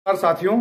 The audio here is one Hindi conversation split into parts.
और साथियों,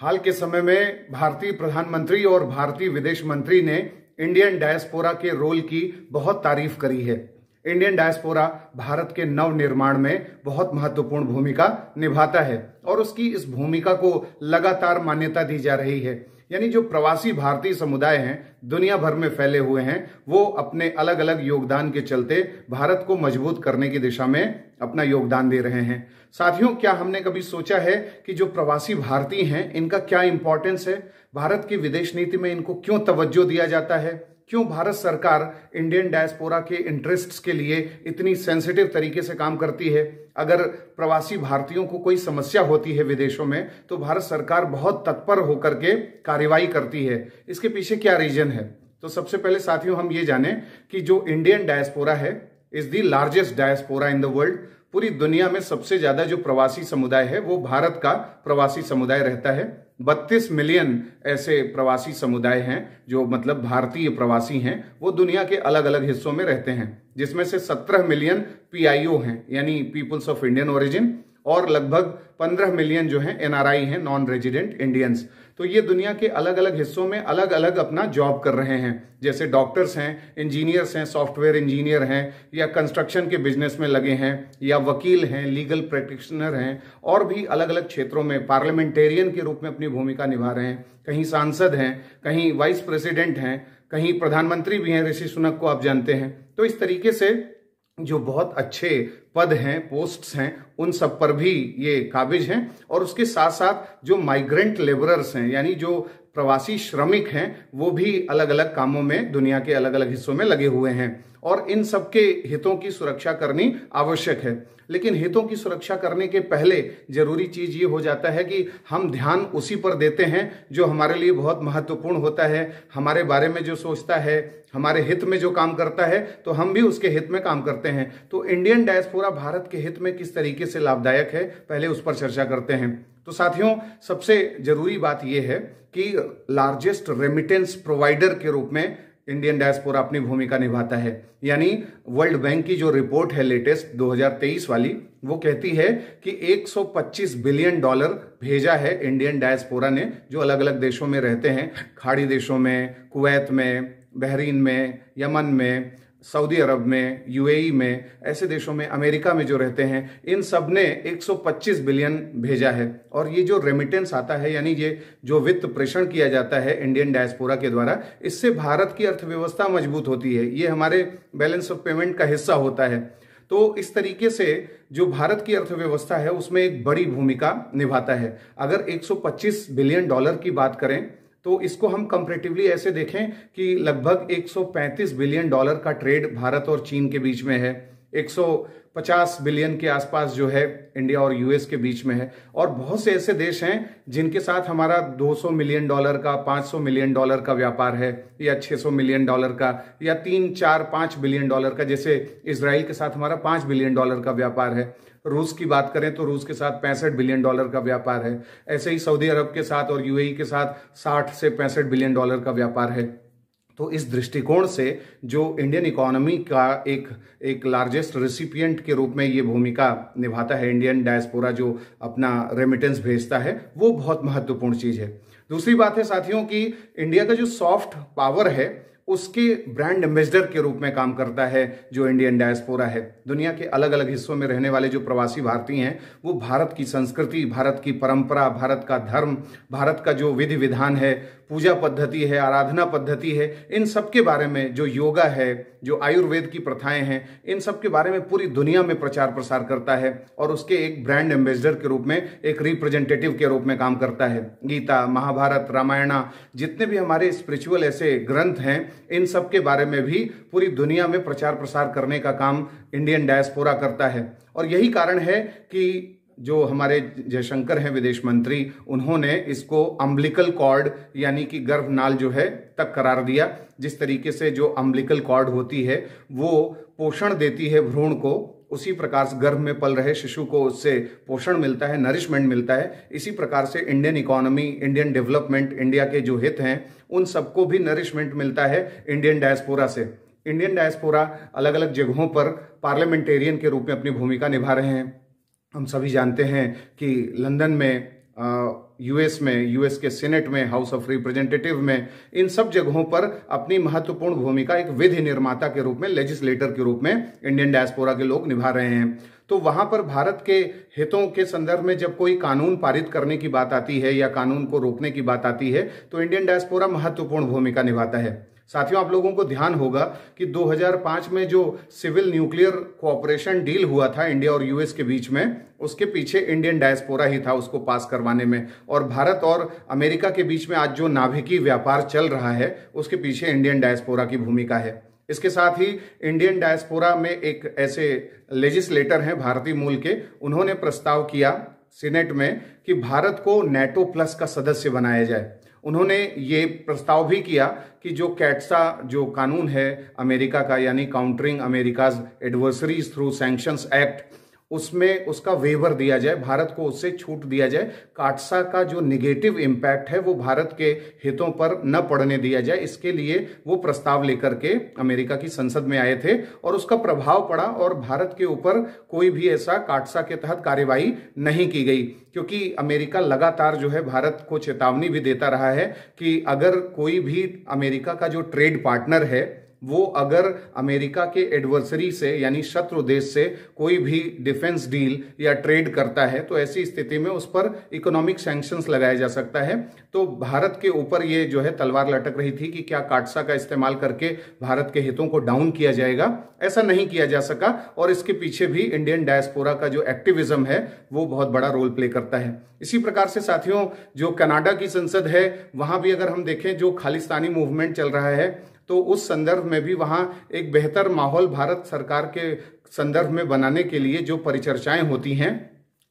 हाल के समय में भारतीय प्रधानमंत्री और भारतीय विदेश मंत्री ने इंडियन डायस्पोरा के रोल की बहुत तारीफ करी है। इंडियन डायस्पोरा भारत के नव निर्माण में बहुत महत्वपूर्ण भूमिका निभाता है और उसकी इस भूमिका को लगातार मान्यता दी जा रही है। यानी जो प्रवासी भारतीय समुदाय हैं, दुनिया भर में फैले हुए हैं, वो अपने अलग अलग योगदान के चलते भारत को मजबूत करने की दिशा में अपना योगदान दे रहे हैं। साथियों, क्या हमने कभी सोचा है कि जो प्रवासी भारतीय हैं, इनका क्या इंपॉर्टेंस है? भारत की विदेश नीति में इनको क्यों तवज्जो दिया जाता है? क्यों भारत सरकार इंडियन डायस्पोरा के इंटरेस्ट्स के लिए इतनी सेंसिटिव तरीके से काम करती है? अगर प्रवासी भारतीयों को कोई समस्या होती है विदेशों में, तो भारत सरकार बहुत तत्पर होकर के कार्रवाई करती है। इसके पीछे क्या रीजन है? तो सबसे पहले साथियों, हम ये जानें कि जो इंडियन डायस्पोरा है is the largest diaspora in the world. पूरी दुनिया में सबसे ज्यादा जो प्रवासी समुदाय है वो भारत का प्रवासी समुदाय रहता है। 32 मिलियन ऐसे प्रवासी समुदाय हैं जो मतलब भारतीय प्रवासी हैं, वो दुनिया के अलग अलग हिस्सों में रहते हैं, जिसमें से 17 मिलियन पीआईओ हैं, यानी पीपुल्स ऑफ इंडियन ओरिजिन, और लगभग 15 मिलियन जो हैं एनआरआई हैं, नॉन रेजिडेंट इंडियंस। तो ये दुनिया के अलग अलग हिस्सों में अलग अलग अपना जॉब कर रहे हैं, जैसे डॉक्टर्स हैं, इंजीनियर्स हैं, सॉफ्टवेयर इंजीनियर हैं, या कंस्ट्रक्शन के बिजनेस में लगे हैं, या वकील हैं, लीगल प्रैक्टिशनर हैं, और भी अलग अलग क्षेत्रों में पार्लियामेंटेरियन के रूप में अपनी भूमिका निभा रहे हैं। कहीं सांसद हैं, कहीं वाइस प्रेसिडेंट हैं, कहीं प्रधानमंत्री भी हैं, ऋषि सुनक को आप जानते हैं। तो इस तरीके से जो बहुत अच्छे पद हैं, पोस्ट्स हैं, उन सब पर भी ये काबिज हैं। और उसके साथ साथ जो माइग्रेंट लेबरर्स हैं, यानी जो प्रवासी श्रमिक हैं, वो भी अलग अलग कामों में दुनिया के अलग अलग हिस्सों में लगे हुए हैं, और इन सबके हितों की सुरक्षा करनी आवश्यक है। लेकिन हितों की सुरक्षा करने के पहले जरूरी चीज ये हो जाता है कि हम ध्यान उसी पर देते हैं जो हमारे लिए बहुत महत्वपूर्ण होता है, हमारे बारे में जो सोचता है, हमारे हित में जो काम करता है, तो हम भी उसके हित में काम करते हैं। तो इंडियन डायस्पोरा भारत के हित में किस तरीके से लाभदायक है, पहले उस पर चर्चा करते हैं। तो साथियों, सबसे जरूरी बात यह है कि लार्जेस्ट रेमिटेंस प्रोवाइडर के रूप में इंडियन डायस्पोरा अपनी भूमिका निभाता है। यानी वर्ल्ड बैंक की जो रिपोर्ट है लेटेस्ट 2023 वाली, वो कहती है कि 125 बिलियन डॉलर भेजा है इंडियन डायस्पोरा ने, जो अलग अलग देशों में रहते हैं, खाड़ी देशों में, कुवैत में, बहरीन में, यमन में, सऊदी अरब में, यूएई में, ऐसे देशों में, अमेरिका में जो रहते हैं, इन सब ने 125 बिलियन भेजा है। और ये जो रेमिटेंस आता है, यानी ये जो वित्त प्रेषण किया जाता है इंडियन डायस्पोरा के द्वारा, इससे भारत की अर्थव्यवस्था मजबूत होती है। ये हमारे बैलेंस ऑफ पेमेंट का हिस्सा होता है। तो इस तरीके से जो भारत की अर्थव्यवस्था है उसमें एक बड़ी भूमिका निभाता है। अगर 125 बिलियन डॉलर की बात करें तो इसको हम कंपैरेटिवली ऐसे देखें कि लगभग 135 बिलियन डॉलर का ट्रेड भारत और चीन के बीच में है, 150 बिलियन के आसपास जो है इंडिया और यूएस के बीच में है, और बहुत से ऐसे देश हैं जिनके साथ हमारा 200 मिलियन डॉलर का, 500 मिलियन डॉलर का व्यापार है, या 600 मिलियन डॉलर का, या 3, 4, 5 बिलियन डॉलर का, जैसे इजराइल के साथ हमारा 5 बिलियन डॉलर का व्यापार है। रूस की बात करें तो रूस के साथ 65 बिलियन डॉलर का व्यापार है। ऐसे ही सऊदी अरब के साथ और यूएई के साथ 60 से 65 बिलियन डॉलर का व्यापार है। तो इस दृष्टिकोण से जो इंडियन इकोनॉमी का एक लार्जेस्ट रेसिपिएंट के रूप में ये भूमिका निभाता है इंडियन डायस्पोरा, जो अपना रेमिटेंस भेजता है, वो बहुत महत्वपूर्ण चीज है। दूसरी बात है साथियों कि इंडिया का जो सॉफ्ट पावर है उसके ब्रांड एम्बेसडर के रूप में काम करता है जो इंडियन डायस्पोरा है। दुनिया के अलग अलग हिस्सों में रहने वाले जो प्रवासी भारतीय हैं, वो भारत की संस्कृति, भारत की परंपरा, भारत का धर्म, भारत का जो विधि विधान है, पूजा पद्धति है, आराधना पद्धति है, इन सब के बारे में, जो योगा है, जो आयुर्वेद की प्रथाएं हैं, इन सब के बारे में पूरी दुनिया में प्रचार प्रसार करता है, और उसके एक ब्रांड एम्बेसडर के रूप में, एक रिप्रेजेंटेटिव के रूप में काम करता है। गीता, महाभारत, रामायणा, जितने भी हमारे स्पिरिचुअल ऐसे ग्रंथ हैं, इन सब के बारे में भी पूरी दुनिया में प्रचार प्रसार करने का काम इंडियन डायस्पोरा करता है। और यही कारण है कि जो हमारे जयशंकर हैं विदेश मंत्री, उन्होंने इसको अम्बिलिकल कॉर्ड यानी कि गर्भनाल जो है तक करार दिया। जिस तरीके से जो अम्बिलिकल कॉर्ड होती है वो पोषण देती है भ्रूण को, उसी प्रकार से गर्भ में पल रहे शिशु को उससे पोषण मिलता है, नरिशमेंट मिलता है। इसी प्रकार से Indian economy, Indian development, India के जो हित हैं, उन सबको भी नरिशमेंट मिलता है इंडियन डायस्पोरा से। इंडियन डायस्पोरा अलग अलग जगहों पर पार्लियामेंटेरियन के रूप में अपनी भूमिका निभा रहे हैं। हम सभी जानते हैं कि लंदन में यूएस में, यूएस के सीनेट में, हाउस ऑफ रिप्रेजेंटेटिव में, इन सब जगहों पर अपनी महत्वपूर्ण भूमिका एक विधि निर्माता के रूप में, लेजिस्लेटर के रूप में इंडियन डायस्पोरा के लोग निभा रहे हैं। तो वहां पर भारत के हितों के संदर्भ में जब कोई कानून पारित करने की बात आती है या कानून को रोकने की बात आती है तो इंडियन डायस्पोरा महत्वपूर्ण भूमिका निभाता है। साथियों, आप लोगों को ध्यान होगा कि 2005 में जो सिविल न्यूक्लियर कोऑपरेशन डील हुआ था इंडिया और यूएस के बीच में, उसके पीछे इंडियन डायस्पोरा ही था उसको पास करवाने में। और भारत और अमेरिका के बीच में आज जो नाभिकीय व्यापार चल रहा है उसके पीछे इंडियन डायस्पोरा की भूमिका है। इसके साथ ही इंडियन डायस्पोरा में एक ऐसे लेजिस्लेटर हैं भारतीय मूल के, उन्होंने प्रस्ताव किया सीनेट में कि भारत को नेटो प्लस का सदस्य बनाया जाए। उन्होंने ये प्रस्ताव भी किया कि जो कैट्सा जो कानून है अमेरिका का, यानी countering America's adversaries through sanctions act, उसमें उसका वेवर दिया जाए, भारत को उससे छूट दिया जाए। काट्सा का जो निगेटिव इम्पैक्ट है वो भारत के हितों पर न पड़ने दिया जाए, इसके लिए वो प्रस्ताव लेकर के अमेरिका की संसद में आए थे और उसका प्रभाव पड़ा और भारत के ऊपर कोई भी ऐसा काट्सा के तहत कार्यवाही नहीं की गई, क्योंकि अमेरिका लगातार जो है भारत को चेतावनी भी देता रहा है कि अगर कोई भी अमेरिका का जो ट्रेड पार्टनर है वो अगर अमेरिका के एडवर्सरी से यानी शत्रु देश से कोई भी डिफेंस डील या ट्रेड करता है तो ऐसी स्थिति में उस पर इकोनॉमिक सैंक्शंस लगाया जा सकता है। तो भारत के ऊपर ये जो है तलवार लटक रही थी कि क्या काट्सा का इस्तेमाल करके भारत के हितों को डाउन किया जाएगा। ऐसा नहीं किया जा सका और इसके पीछे भी इंडियन डायस्पोरा का जो एक्टिविज्म है वो बहुत बड़ा रोल प्ले करता है। इसी प्रकार से साथियों, जो कनाडा की संसद है वहां भी अगर हम देखें जो खालिस्तानी मूवमेंट चल रहा है तो उस संदर्भ में भी वहां एक बेहतर माहौल भारत सरकार के संदर्भ में बनाने के लिए जो परिचर्चाएं होती हैं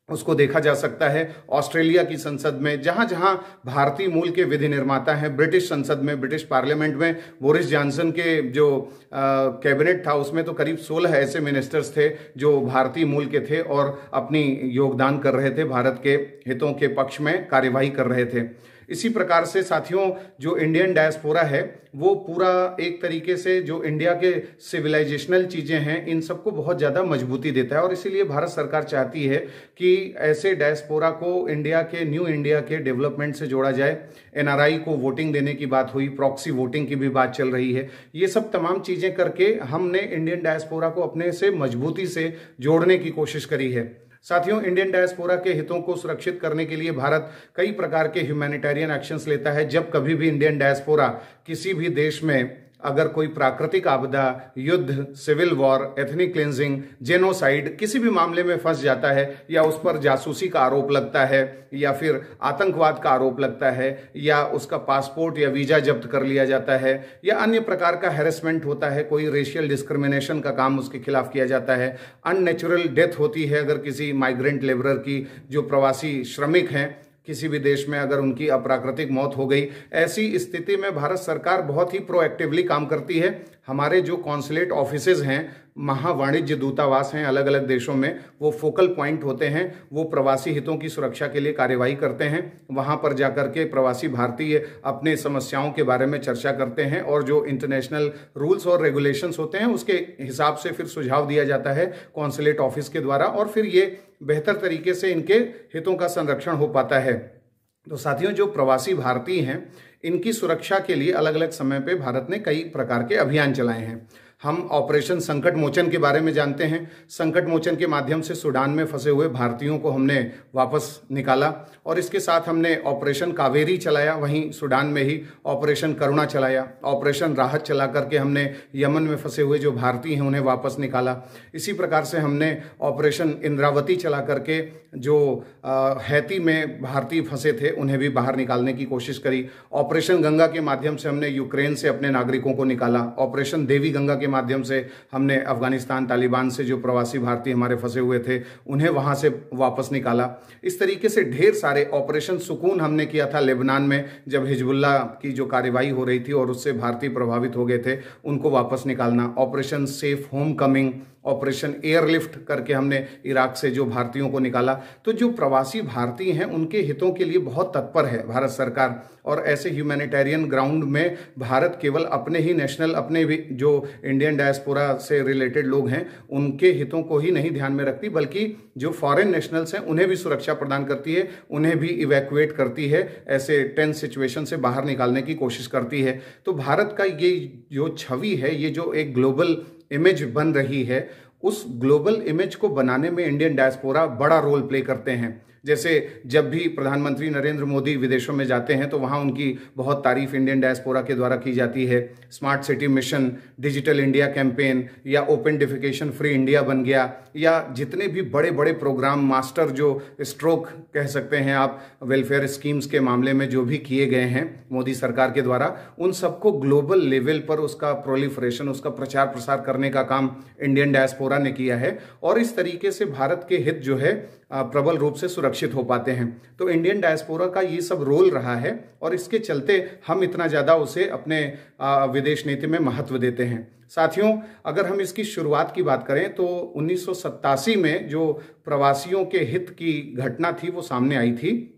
उसको देखा जा सकता है। ऑस्ट्रेलिया की संसद में, जहां जहां भारतीय मूल के विधि निर्माता हैं, ब्रिटिश संसद में, ब्रिटिश पार्लियामेंट में बोरिस जॉनसन के जो कैबिनेट था उसमें तो करीब 16 ऐसे मिनिस्टर्स थे जो भारतीय मूल के थे और अपनी योगदान कर रहे थे, भारत के हितों के पक्ष में कार्यवाही कर रहे थे। इसी प्रकार से साथियों, जो इंडियन डायस्पोरा है वो पूरा एक तरीके से जो इंडिया के सिविलाइजेशनल चीजें हैं इन सबको बहुत ज्यादा मजबूती देता है और इसीलिए भारत सरकार चाहती है कि ऐसे डायस्पोरा को इंडिया के, न्यू इंडिया के डेवलपमेंट से जोड़ा जाए। एनआरआई को वोटिंग देने की बात हुई, प्रॉक्सी वोटिंग की भी बात चल रही है। ये सब तमाम चीजें करके हमने इंडियन डायस्पोरा को अपने से मजबूती से जोड़ने की कोशिश करी है। साथियों, इंडियन डायस्पोरा के हितों को सुरक्षित करने के लिए भारत कई प्रकार के ह्यूमैनिटेरियन एक्शंस लेता है। जब कभी भी इंडियन डायस्पोरा किसी भी देश में अगर कोई प्राकृतिक आपदा, युद्ध, civil war, ethnic cleansing, genocide किसी भी मामले में फंस जाता है या उस पर जासूसी का आरोप लगता है या फिर आतंकवाद का आरोप लगता है या उसका पासपोर्ट या वीजा जब्त कर लिया जाता है या अन्य प्रकार का हैरेसमेंट होता है, कोई रेशियल डिस्क्रिमिनेशन का काम उसके खिलाफ किया जाता है, अननेचुरल डेथ होती है अगर किसी माइग्रेंट लेबरर की, जो प्रवासी श्रमिक हैं किसी भी देश में अगर उनकी अप्राकृतिक मौत हो गई, ऐसी स्थिति में भारत सरकार बहुत ही प्रोएक्टिवली काम करती है। हमारे जो कॉन्सुलेट ऑफिसेज हैं, महावाणिज्य दूतावास हैं अलग अलग देशों में, वो फोकल पॉइंट होते हैं, वो प्रवासी हितों की सुरक्षा के लिए कार्यवाही करते हैं। वहां पर जाकर के प्रवासी भारतीय अपने समस्याओं के बारे में चर्चा करते हैं और जो इंटरनेशनल रूल्स और रेगुलेशंस होते हैं उसके हिसाब से फिर सुझाव दिया जाता है कॉन्सुलेट ऑफिस के द्वारा और फिर ये बेहतर तरीके से इनके हितों का संरक्षण हो पाता है। तो साथियों, जो प्रवासी भारतीय हैं इनकी सुरक्षा के लिए अलग अलग समय पे भारत ने कई प्रकार के अभियान चलाए हैं। हम ऑपरेशन संकट मोचन के बारे में जानते हैं। संकट मोचन के माध्यम से सूडान में फंसे हुए भारतीयों को हमने वापस निकाला और इसके साथ हमने ऑपरेशन कावेरी चलाया, वहीं सूडान में ही ऑपरेशन करुणा चलाया। ऑपरेशन राहत चला करके हमने यमन में फंसे हुए जो भारतीय हैं उन्हें वापस निकाला। इसी प्रकार से हमने ऑपरेशन इंद्रावती चला करके जो हैती में भारतीय फंसे थे उन्हें भी बाहर निकालने की कोशिश करी। ऑपरेशन गंगा के माध्यम से हमने यूक्रेन से अपने नागरिकों को निकाला। ऑपरेशन देवी गंगा के माध्यम से हमने अफगानिस्तान तालिबान से जो प्रवासी भारतीय हमारे फंसे हुए थे उन्हें वहां से वापस निकाला। इस तरीके से ढेर सारे ऑपरेशन सुकून हमने किया था लेबनान में, जब हिजबुल्लाह की जो कार्रवाई हो रही थी और उससे भारतीय प्रभावित हो गए थे, उनको वापस निकालना। Operation safe home coming, operation airlift करके हमने इराक से जो भारतीयों को निकाला। तो जो प्रवासी भारतीय हैं उनके हितों के लिए बहुत तत्पर है भारत सरकार, और ऐसे ह्यूमैनिटेरियन ग्राउंड में भारत केवल अपने ही नेशनल, अपने भी जो इंडियन डायस्पोरा से रिलेटेड लोग हैं उनके हितों को ही नहीं ध्यान में रखती, बल्कि जो फॉरेन नेशनल्स हैं उन्हें भी सुरक्षा प्रदान करती है, उन्हें भी इवैक्यूएट करती है, ऐसे टेंस सिचुएशन से बाहर निकालने की कोशिश करती है। तो भारत का ये जो छवि है, ये जो एक ग्लोबल इमेज बन रही है, उस ग्लोबल इमेज को बनाने में इंडियन डायस्पोरा बड़ा रोल प्ले करते हैं। जैसे जब भी प्रधानमंत्री नरेंद्र मोदी विदेशों में जाते हैं तो वहाँ उनकी बहुत तारीफ इंडियन डायस्पोरा के द्वारा की जाती है। Smart city mission, digital India campaign, या ओपन डिफिकेशन फ्री इंडिया बन गया, या जितने भी बड़े बड़े प्रोग्राम, मास्टर जो स्ट्रोक कह सकते हैं आप, वेलफेयर स्कीम्स के मामले में जो भी किए गए हैं मोदी सरकार के द्वारा, उन सबको ग्लोबल लेवल पर उसका प्रोलिफरेशन, उसका प्रचार प्रसार करने का काम इंडियन डायस्पोरा ने किया है। और इस तरीके से भारत के हित जो है प्रबल रूप से सुरक्षित हो पाते हैं। तो इंडियन डायस्पोरा का ये सब रोल रहा है, और इसके चलते हम इतना ज़्यादा उसे अपने विदेश नीति में महत्व देते हैं। साथियों, अगर हम इसकी शुरुआत की बात करें तो 1987 में जो प्रवासियों के हित की घटना थी वो सामने आई थी।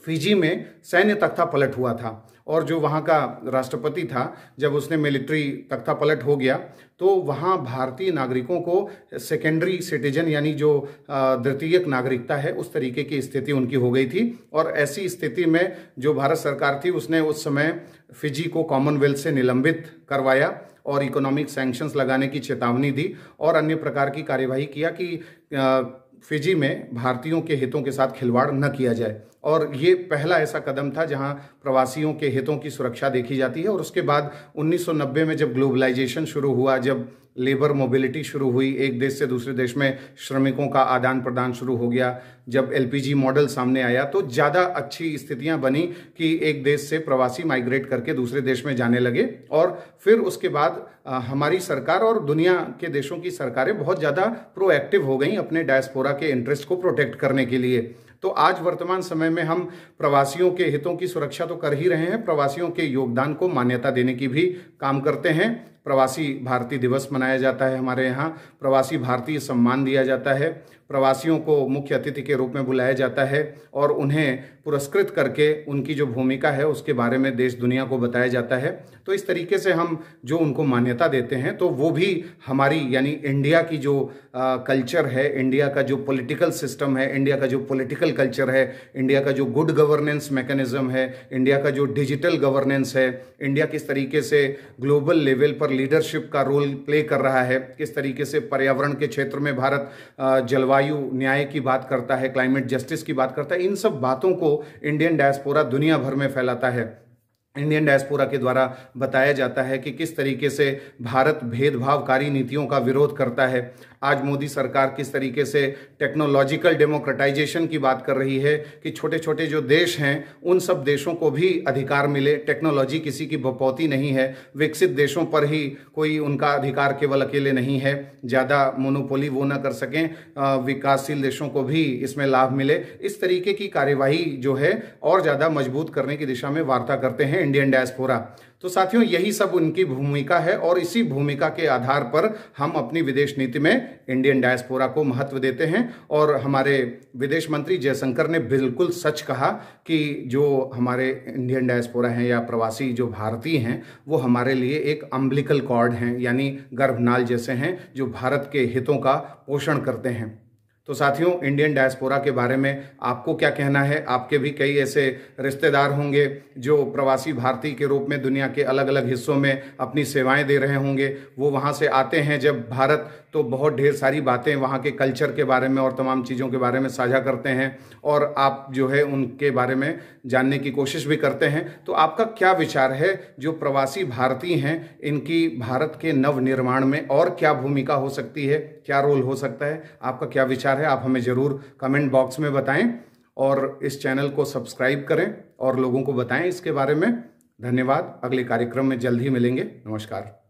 फिजी में सैन्य तख्ता पलट हुआ था, और जो वहाँ का राष्ट्रपति था, जब उसने मिलिट्री तख्ता पलट हो गया तो वहाँ भारतीय नागरिकों को सेकेंडरी सिटीजन, यानी जो द्वितीयक नागरिकता है, उस तरीके की स्थिति उनकी हो गई थी। और ऐसी स्थिति में जो भारत सरकार थी उसने उस समय फिजी को कॉमनवेल्थ से निलंबित करवाया और इकोनॉमिक सैंक्शंस लगाने की चेतावनी दी, और अन्य प्रकार की कार्यवाही किया कि फिजी में भारतीयों के हितों के साथ खिलवाड़ न किया जाए। और ये पहला ऐसा कदम था जहां प्रवासियों के हितों की सुरक्षा देखी जाती है। और उसके बाद 1990 में जब ग्लोबलाइजेशन शुरू हुआ, जब लेबर मोबिलिटी शुरू हुई, एक देश से दूसरे देश में श्रमिकों का आदान प्रदान शुरू हो गया, जब एलपीजी मॉडल सामने आया, तो ज़्यादा अच्छी स्थितियां बनी कि एक देश से प्रवासी माइग्रेट करके दूसरे देश में जाने लगे। और फिर उसके बाद हमारी सरकार और दुनिया के देशों की सरकारें बहुत ज़्यादा प्रोएक्टिव हो गई अपने डायस्पोरा के इंटरेस्ट को प्रोटेक्ट करने के लिए। तो आज वर्तमान समय में हम प्रवासियों के हितों की सुरक्षा तो कर ही रहे हैं, प्रवासियों के योगदान को मान्यता देने की भी काम करते हैं। प्रवासी भारतीय दिवस मनाया जाता है हमारे यहाँ, प्रवासी भारतीय सम्मान दिया जाता है, प्रवासियों को मुख्य अतिथि के रूप में बुलाया जाता है और उन्हें पुरस्कृत करके उनकी जो भूमिका है उसके बारे में देश दुनिया को बताया जाता है। तो इस तरीके से हम जो उनको मान्यता देते हैं तो वो भी हमारी, यानी इंडिया की जो कल्चर है, इंडिया का जो पॉलिटिकल सिस्टम है, इंडिया का जो पॉलिटिकल कल्चर है, इंडिया का जो गुड गवर्नेंस मैकेनिज्म है, इंडिया का जो डिजिटल गवर्नेंस है, इंडिया किस तरीके से ग्लोबल लेवल पर लीडरशिप का रोल प्ले कर रहा है, किस तरीके से पर्यावरण के क्षेत्र में भारत जलवायु न्याय की बात करता है, क्लाइमेट जस्टिस की बात करता है, इन सब बातों को इंडियन डायस्पोरा दुनिया भर में फैलाता है। इंडियन डायस्पोरा के द्वारा बताया जाता है कि किस तरीके से भारत भेदभावकारी नीतियों का विरोध करता है। आज मोदी सरकार किस तरीके से टेक्नोलॉजिकल डेमोक्रेटाइजेशन की बात कर रही है कि छोटे छोटे जो देश हैं उन सब देशों को भी अधिकार मिले, टेक्नोलॉजी किसी की बपौती नहीं है, विकसित देशों पर ही कोई उनका अधिकार केवल अकेले नहीं है, ज़्यादा मोनोपोली वो ना कर सकें, विकासशील देशों को भी इसमें लाभ मिले। इस तरीके की कार्यवाही जो है और ज़्यादा मजबूत करने की दिशा में वार्ता करते हैं इंडियन डायस्पोरा। तो साथियों, यही सब उनकी भूमिका है और इसी भूमिका के आधार पर हम अपनी विदेश नीति में इंडियन डायस्पोरा को महत्व देते हैं। और हमारे विदेश मंत्री जयशंकर ने बिल्कुल सच कहा कि जो हमारे इंडियन डायस्पोरा हैं या प्रवासी जो भारतीय हैं वो हमारे लिए एक अम्बिलिकल कॉर्ड हैं, यानी गर्भनाल जैसे हैं जो भारत के हितों का पोषण करते हैं। तो साथियों, इंडियन डायस्पोरा के बारे में आपको क्या कहना है? आपके भी कई ऐसे रिश्तेदार होंगे जो प्रवासी भारतीय के रूप में दुनिया के अलग अलग हिस्सों में अपनी सेवाएं दे रहे होंगे। वो वहाँ से आते हैं जब भारत, तो बहुत ढेर सारी बातें वहाँ के कल्चर के बारे में और तमाम चीज़ों के बारे में साझा करते हैं और आप जो है उनके बारे में जानने की कोशिश भी करते हैं। तो आपका क्या विचार है, जो प्रवासी भारतीय हैं इनकी भारत के नवनिर्माण में और क्या भूमिका हो सकती है, क्या रोल हो सकता है? आपका क्या विचार है? आप हमें ज़रूर कमेंट बॉक्स में बताएं और इस चैनल को सब्सक्राइब करें और लोगों को बताएं इसके बारे में। धन्यवाद। अगले कार्यक्रम में जल्द ही मिलेंगे। नमस्कार।